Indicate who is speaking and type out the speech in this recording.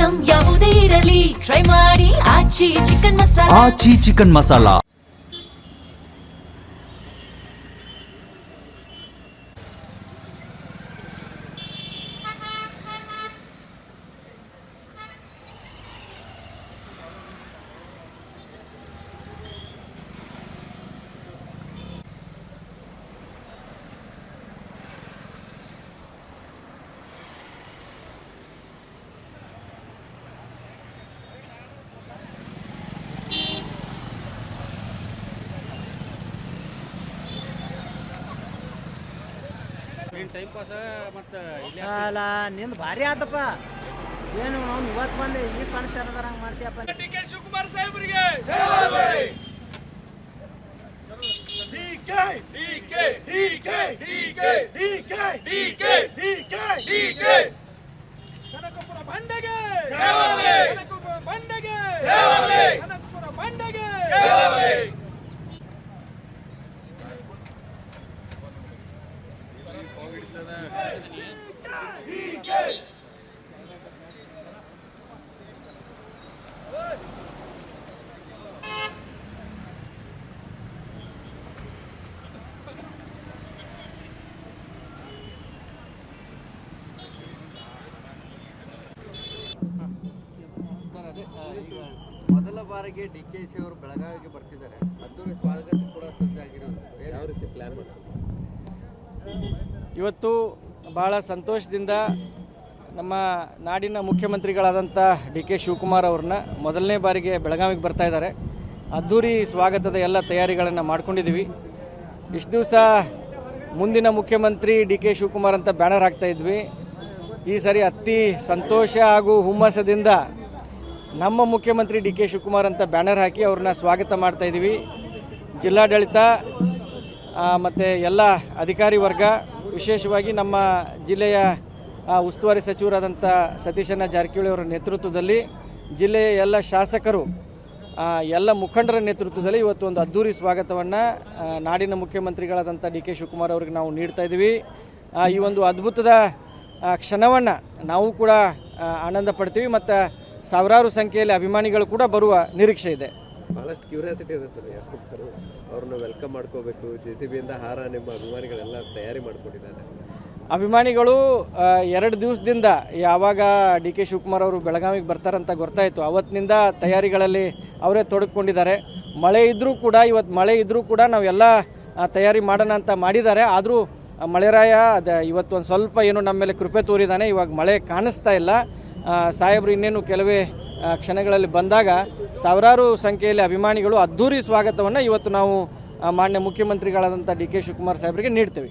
Speaker 1: Item ಯಾವುದೇ ಇರಲಿ try ಮಾಡಿ ಆಚಿ ಚಿಕನ್ ಮಸಾಲಾ.
Speaker 2: ಆಚಿ ಚಿಕನ್ ಮಸಾಲಾ.
Speaker 3: ಟೈಮ್ ಪಾಸ್ ಮತ್ತೆ
Speaker 4: ಅಲ್ಲ ನಿಂದು ಭಾರಿ ಆತಪ್ಪ. ಏನು ನಾವು ಇವತ್ತು ಬಂದೆ ಈಗ ಕಾಣಿಸ್ತಾ ಇರೋದಾರ ಹಂಗೆ ಮಾಡ್ತೀಯಪ್ಪ.
Speaker 3: ಡಿಕೆ ಶಿವಕುಮಾರ್ ಸಾಹೇಬರಿಗೆ ಕನಕಪುರ ಬಂಡೆಗೆ ಕನಕಪುರ ಬಂಡೆಗೆ ಕನಕಪುರ ಬಂಡೆಗೆ.
Speaker 5: ಮೊದಲ ಬಾರಿಗೆ ಡಿಕೆಶಿ ಅವರು ಬೆಳಗಾವಿಗೆ ಬರ್ತಿದ್ದಾರೆ. ಅದ್ದೂರಿ ಸ್ವಾಗತ ಕೂಡ ಸಜ್ಜಾಗಿರೋದು ಯಾವ ರೀತಿ ಪ್ಲಾನ್ ಮಾಡ್ತಾರೆ?
Speaker 6: ಇವತ್ತು ಭಾಳ ಸಂತೋಷದಿಂದ ನಮ್ಮ ನಾಡಿನ ಮುಖ್ಯಮಂತ್ರಿಗಳಾದಂಥ ಡಿ ಕೆ ಶಿವಕುಮಾರ್ ಅವ್ರನ್ನ ಮೊದಲನೇ ಬಾರಿಗೆ ಬೆಳಗಾವಿಗೆ ಬರ್ತಾ ಇದ್ದಾರೆ. ಅದ್ಧೂರಿ ಸ್ವಾಗತದ ಎಲ್ಲ ತಯಾರಿಗಳನ್ನು ಮಾಡ್ಕೊಂಡಿದ್ದೀವಿ. ಇಷ್ಟು ದಿವಸ ಮುಂದಿನ ಮುಖ್ಯಮಂತ್ರಿ ಡಿ ಕೆ ಶಿವಕುಮಾರ್ ಅಂತ ಬ್ಯಾನರ್ ಹಾಕ್ತಾ ಇದ್ವಿ. ಈ ಸರಿ ಅತಿ ಸಂತೋಷ ಹಾಗೂ ಹುಮ್ಮಸದಿಂದ ನಮ್ಮ ಮುಖ್ಯಮಂತ್ರಿ ಡಿ ಕೆ ಶಿವಕುಮಾರ್ ಅಂತ ಬ್ಯಾನರ್ ಹಾಕಿ ಅವ್ರನ್ನ ಸ್ವಾಗತ ಮಾಡ್ತಾಯಿದ್ದೀವಿ. ಜಿಲ್ಲಾಡಳಿತ ಮತ್ತು ಎಲ್ಲ ಅಧಿಕಾರಿ ವರ್ಗ, ವಿಶೇಷವಾಗಿ ನಮ್ಮ ಜಿಲ್ಲೆಯ ಉಸ್ತುವಾರಿ ಸಚಿವರಾದಂಥ ಸತೀಶಣ್ಣ ಜಾರಕಿಹೊಳಿ ಅವರ ನೇತೃತ್ವದಲ್ಲಿ, ಜಿಲ್ಲೆಯ ಎಲ್ಲ ಶಾಸಕರು, ಎಲ್ಲ ಮುಖಂಡರ ನೇತೃತ್ವದಲ್ಲಿ ಇವತ್ತು ಒಂದು ಅದ್ಧೂರಿ ಸ್ವಾಗತವನ್ನು ನಾಡಿನ ಮುಖ್ಯಮಂತ್ರಿಗಳಾದಂಥ ಡಿ ಕೆ ಶಿವಕುಮಾರ್ ಅವ್ರಿಗೆ ನಾವು ನೀಡ್ತಾ ಇದ್ದೀವಿ. ಈ ಒಂದು ಅದ್ಭುತದ ಕ್ಷಣವನ್ನು ನಾವು ಕೂಡ ಆನಂದ ಪಡ್ತೀವಿ ಮತ್ತು ಸಾವಿರಾರು ಸಂಖ್ಯೆಯಲ್ಲಿ ಅಭಿಮಾನಿಗಳು ಕೂಡ ಬರುವ ನಿರೀಕ್ಷೆ ಇದೆ.
Speaker 5: ಬಹಳಷ್ಟು ಕ್ಯೂರಿಯಾಸಿಟಿ ಇದೆ ಸರ್. ಅವ್ರನ್ನ ವೆಲ್ಕಮ್ ಮಾಡ್ಕೋಬೇಕು. JCBಯಿಂದ ಹಾರ ನಿಮ್ಮ ಅಭಿಮಾನಿಗಳೆಲ್ಲ ತಯಾರಿ ಮಾಡ್ಕೊಂಡಿದ್ದಾರೆ.
Speaker 6: ಅಭಿಮಾನಿಗಳು 2 ದಿವಸದಿಂದ ಯಾವಾಗ ಡಿ ಕೆ ಶಿವಕುಮಾರ್ ಅವರು ಬೆಳಗಾವಿಗೆ ಬರ್ತಾರಂತ ಗೊತ್ತಾಯಿತು ಅವತ್ತಿನಿಂದ ತಯಾರಿಗಳಲ್ಲಿ ಅವರೇ ತೊಡಗಿಕೊಂಡಿದ್ದಾರೆ. ಮಳೆ ಇದ್ದರೂ ಕೂಡ, ಇವತ್ತು ಮಳೆ ಇದ್ದರೂ ಕೂಡ ನಾವೆಲ್ಲ ತಯಾರಿ ಮಾಡೋಣ ಅಂತ ಮಾಡಿದ್ದಾರೆ. ಆದರೂ ಮಳೆರಾಯ ಇವತ್ತು ಒಂದು ಸ್ವಲ್ಪ ಏನೋ ನಮ್ಮ ಮೇಲೆ ಕೃಪೆ ತೋರಿದ್ದಾನೆ. ಇವಾಗ ಮಳೆ ಕಾಣಿಸ್ತಾ ಇಲ್ಲ. ಸಾಹೇಬರು ಇನ್ನೇನು ಕೆಲವೇ ಕ್ಷಣಗಳಲ್ಲಿ ಬಂದಾಗ ಸಾವಿರಾರು ಸಂಖ್ಯೆಯಲ್ಲಿ ಅಭಿಮಾನಿಗಳು ಅದ್ಧೂರಿ ಸ್ವಾಗತವನ್ನು ಇವತ್ತು ನಾವು ಮಾನ್ಯ ಮುಖ್ಯಮಂತ್ರಿಗಳಾದಂಥ ಡಿ ಕೆ ಶಿವಕುಮಾರ್ ಸಾಹೇಬರಿಗೆ ನೀಡ್ತೇವೆ.